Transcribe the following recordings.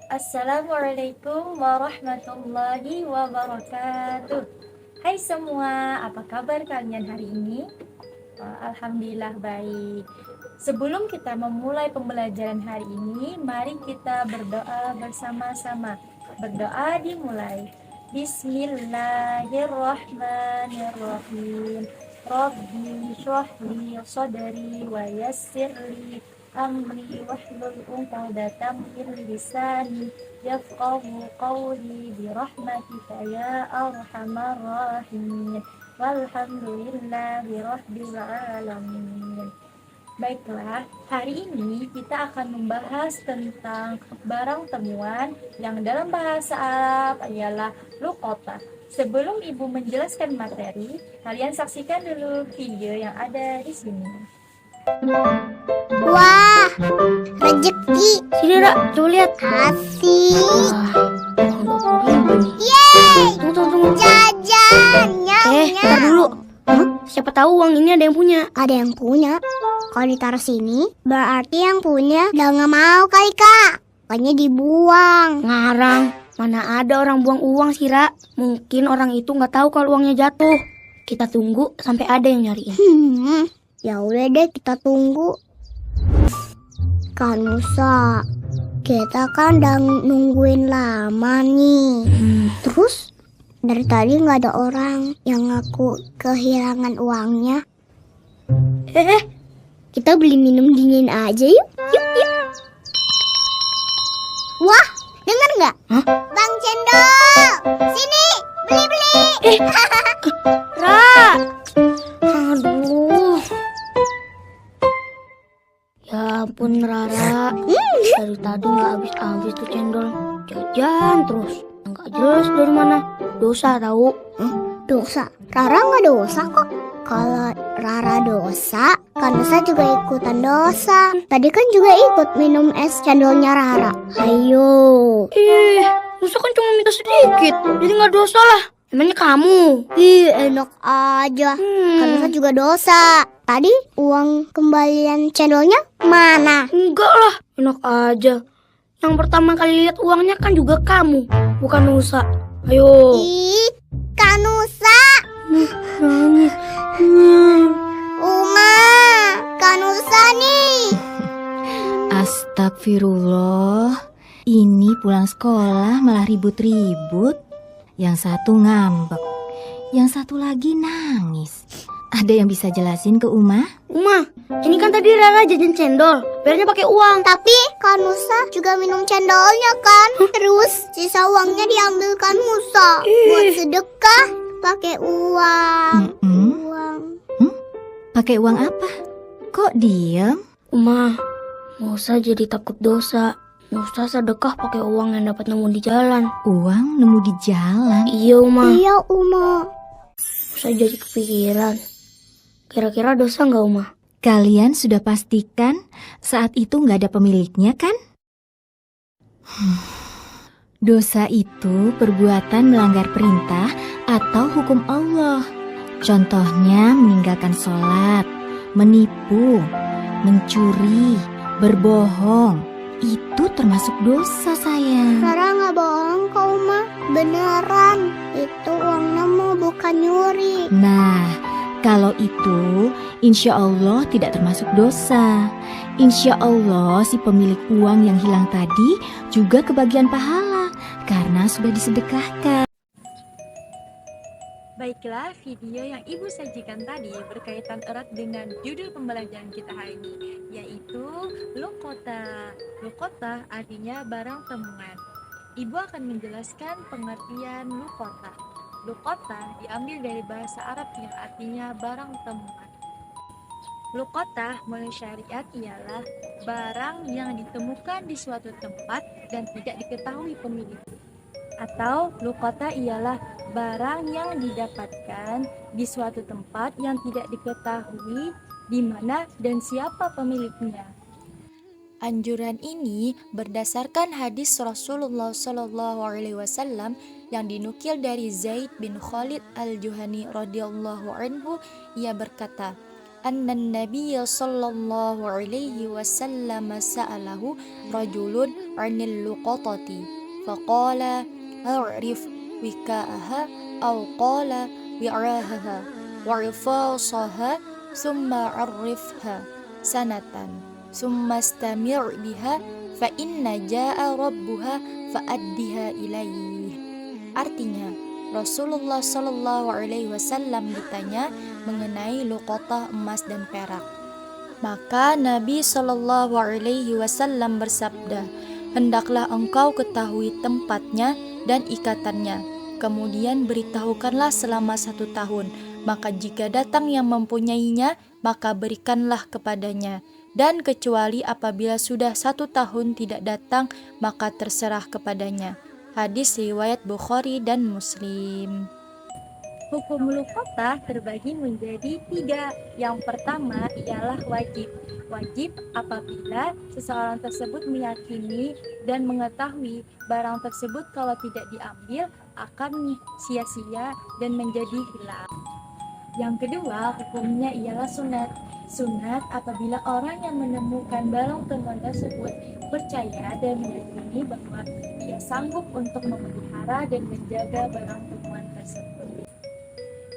Assalamualaikum warahmatullahi wabarakatuh. Hai semua, apa kabar kalian hari ini? Alhamdulillah baik. Sebelum kita memulai pembelajaran hari ini, mari kita berdoa bersama-sama. Berdoa dimulai. Bismillahirrahmanirrahim. Rabbi shrahli sadri wa yassirli amri wahlul 'uqdatam min lisani yafqahu qawli bi rahmatika ya arhamar rahimin. Walhamdulillahi rabbil alamin. Baiklah, hari ini kita akan membahas tentang barang temuan yang dalam bahasa Arab adalah luqata. Sebelum Ibu menjelaskan materi, kalian saksikan dulu video yang ada di sini. Wah, rezeki. Sini Ra, coba lihat. Asik. Yeay. Tunggu. Jajan. Ntar dulu. Siapa tahu uang ini ada yang punya. Ada yang punya. Kalau ditaruh sini, berarti yang punya udah nggak mau kali, Kak. Pokoknya dibuang. Ngarang. Mana ada orang buang uang sih, Ra. Mungkin orang itu nggak tahu kalau uangnya jatuh. Kita tunggu sampai ada yang nyariin. Ya udah deh, kita tunggu. Kan Musa, kita kan udah nungguin lama nih. Terus dari tadi nggak ada orang yang ngaku kehilangan uangnya. Kita beli minum dingin aja yuk. Yuk. Wah, dengar nggak? Bang Cendol, sini beli. Ra. Aduh. Ya ampun Rara. Dari tadi nggak habis tuh cendol. Jajan terus. Nggak jelas dari mana. Dosa tahu. Dosa? Rara nggak dosa kok. Kalau Rara dosa, kan Nusa juga ikutan dosa. Tadi kan juga ikut minum es cendolnya Rara. Ayo. Nusa kan cuma minta sedikit. Jadi nggak dosa lah. Emangnya kamu? Enak aja. Kan Nusa juga dosa. Tadi uang kembalian cendolnya mana? Enggak lah. Enak aja. Yang pertama kali lihat uangnya kan juga kamu, bukan Nusa. Ayo. Kan Nusa. Nangis. Uma, kan Nusa nih. Astagfirullah, ini pulang sekolah malah ribut-ribut. Yang satu ngambek, yang satu lagi nangis. Ada yang bisa jelasin ke Uma? Uma, ini kan tadi Rara jajan cendol, bayarnya pakai uang. Tapi kan Nusa juga minum cendolnya kan. Terus sisa uangnya diambil kan Nusa buat sedekah pakai uang. Pakai uang apa? Kok diem? Uma, nggak usah jadi takut dosa. Nggak usah sedekah pakai uang yang dapat nemu di jalan. Uang nemu di jalan? Iya Uma. Iya Uma. Nggak usah jadi kepikiran. Kira-kira dosa nggak Uma? Kalian sudah pastikan saat itu nggak ada pemiliknya kan? Dosa itu perbuatan melanggar perintah atau hukum Allah. Contohnya meninggalkan sholat, menipu, mencuri, berbohong. Itu termasuk dosa sayang. Rara nggak bohong kok Uma. Beneran. Itu uang nemu bukan nyuri. Nah, kalau itu insya Allah tidak termasuk dosa. Insya Allah si pemilik uang yang hilang tadi juga kebagian pahala karena sudah disedekahkan. Baiklah, video yang Ibu sajikan tadi berkaitan erat dengan judul pembelajaran kita hari ini, yaitu luqata. Luqata artinya barang temuan. Ibu akan menjelaskan pengertian luqata. Luqata diambil dari bahasa Arab yang artinya barang temuan. Luqata menurut syariat ialah barang yang ditemukan di suatu tempat dan tidak diketahui pemiliknya. Atau luqata ialah barang yang didapatkan di suatu tempat yang tidak diketahui di mana dan siapa pemiliknya. Anjuran ini berdasarkan hadis Rasulullah SAW yang dinukil dari Zaid bin Khalid al-Juhani radhiyallahu anhu. Ia berkata, أن النبي صلى الله عليه وسلم سأله رجل عن اللقطة فقال أعرف وكاءها أو قال وعاءها وعفاصها ثم عرفها سنة ثم استمع بها فإن جاء ربها فأدها إليه. Artinya, Rasulullah Shallallahu Alaihi Wasallam ditanya mengenai luqatah emas dan perak. Maka Nabi Shallallahu Alaihi Wasallam bersabda, hendaklah engkau ketahui tempatnya dan ikatannya. Kemudian beritahukanlah selama 1 tahun. Maka jika datang yang mempunyainya, maka berikanlah kepadanya. Dan kecuali apabila sudah 1 tahun tidak datang, maka terserah kepadanya. Hadis riwayat Bukhari dan Muslim. Hukum luqatah terbagi menjadi 3. Yang pertama ialah wajib. Wajib apabila seseorang tersebut meyakini dan mengetahui barang tersebut kalau tidak diambil akan sia-sia dan menjadi hilang. Yang kedua, hukumnya ialah sunat. Sunat apabila orang yang menemukan barang temuan tersebut percaya dan meyakini bahwa ia sanggup untuk memelihara dan menjaga barang temuan tersebut.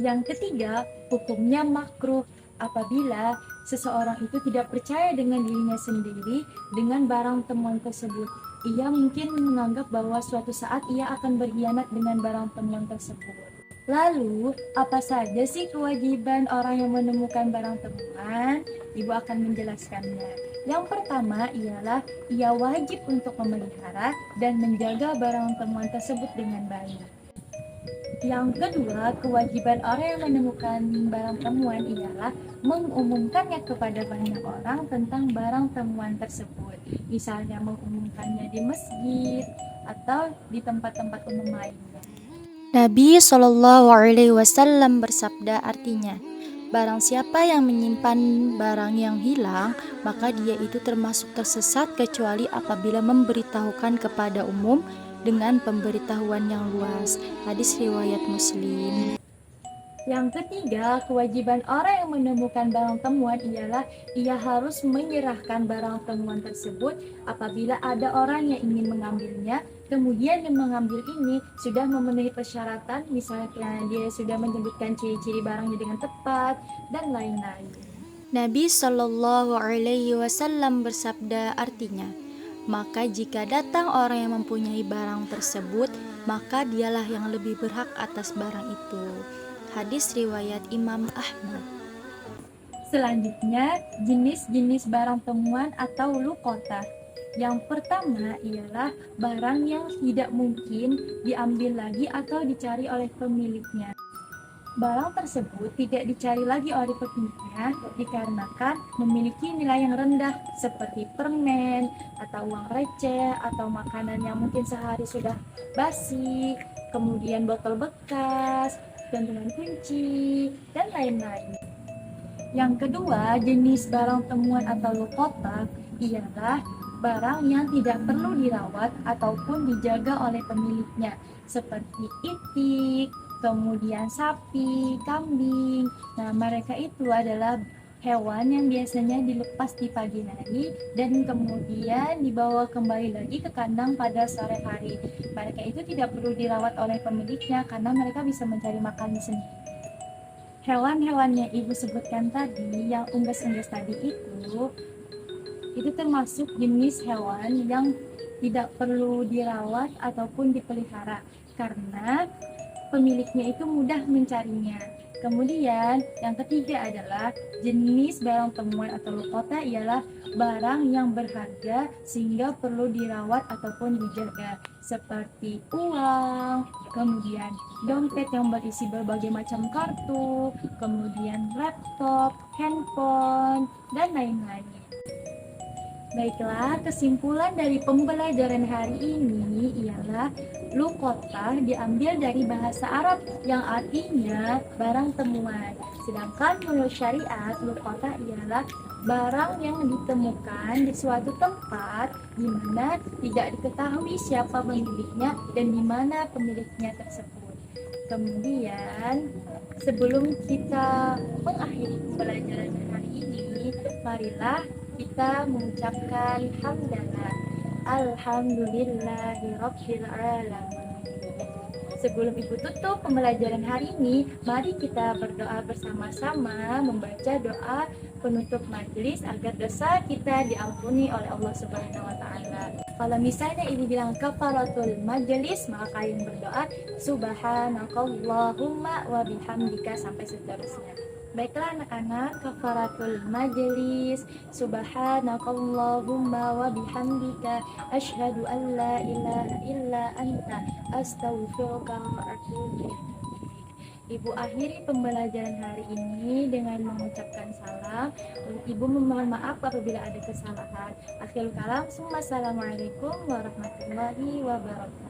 Yang ketiga, hukumnya makruh apabila seseorang itu tidak percaya dengan dirinya sendiri dengan barang temuan tersebut. Ia mungkin menganggap bahwa suatu saat ia akan berkhianat dengan barang temuan tersebut. Lalu, apa saja sih kewajiban orang yang menemukan barang temuan? Ibu akan menjelaskannya. Yang pertama ialah ia wajib untuk memelihara dan menjaga barang temuan tersebut dengan baik. Yang kedua, kewajiban orang yang menemukan barang temuan ialah mengumumkannya kepada banyak orang tentang barang temuan tersebut. Misalnya mengumumkannya di masjid atau di tempat-tempat umum lainnya. Nabi Shallallahu Alaihi Wasallam bersabda, artinya, barang siapa yang menyimpan barang yang hilang, maka dia itu termasuk tersesat kecuali apabila memberitahukan kepada umum dengan pemberitahuan yang luas. Hadis riwayat Muslim. Yang ketiga, kewajiban orang yang menemukan barang temuan ialah ia harus menyerahkan barang temuan tersebut apabila ada orang yang ingin mengambilnya. Kemudian yang mengambil ini sudah memenuhi persyaratan, misalnya dia sudah menyebutkan ciri-ciri barangnya dengan tepat dan lain-lain. Nabi Shallallahu Alaihi Wasallam bersabda, artinya, maka jika datang orang yang mempunyai barang tersebut, maka dialah yang lebih berhak atas barang itu. Hadis riwayat Imam Ahmad. Selanjutnya, jenis-jenis barang temuan atau luqatah. Yang pertama ialah barang yang tidak mungkin diambil lagi atau dicari oleh pemiliknya. Barang tersebut tidak dicari lagi oleh pemiliknya dikarenakan memiliki nilai yang rendah seperti permen atau uang receh atau makanan yang mungkin sehari sudah basi, kemudian botol bekas, gantungan kunci, dan lain-lain. Yang kedua, jenis barang temuan atau luqatah ialah barang yang tidak perlu dirawat ataupun dijaga oleh pemiliknya, seperti itik, kemudian sapi, kambing. Nah, mereka itu adalah hewan yang biasanya dilepas di pagi hari dan kemudian dibawa kembali lagi ke kandang pada sore hari. Mereka itu tidak perlu dirawat oleh pemiliknya karena mereka bisa mencari makan sendiri. Hewan-hewan yang ibu sebutkan tadi, yang unggas-unggas tadi itu termasuk jenis hewan yang tidak perlu dirawat ataupun dipelihara karena pemiliknya itu mudah mencarinya. Kemudian yang ketiga adalah jenis barang temuan atau luqatah ialah barang yang berharga sehingga perlu dirawat ataupun dijaga, seperti uang, kemudian dompet yang berisi berbagai macam kartu, kemudian laptop, handphone, dan lain-lain. Baiklah, kesimpulan dari pembelajaran hari ini ialah luqatah diambil dari bahasa Arab yang artinya barang temuan. Sedangkan menurut syariat, luqatah ialah barang yang ditemukan di suatu tempat di mana tidak diketahui siapa pemiliknya dan di mana pemiliknya tersebut. Kemudian, sebelum kita mengakhiri pembelajaran hari ini, marilah kita mengucapkan hamdalah. Alhamdulillahirabbil alamin. Sebelum Ibu tutup pembelajaran hari ini, mari kita berdoa bersama-sama membaca doa penutup majelis agar dosa kita diampuni oleh Allah Subhanahu wa taala. Kalau misalnya Ibu bilang kafaratul majelis, maka kalian berdoa subhanakallahumma wa bihamdika sampai seterusnya. Baiklah anak-anak, kafaratul majelis subhanakallahumma wa bihamdika asyhadu an la ilaha illa anta astaghfiruka wa atubu ilaik. Ibu akhiri pembelajaran hari ini dengan mengucapkan salam. Ibu memohon maaf apabila ada kesalahan. Akhirul kalam, assalamualaikum warahmatullahi wabarakatuh.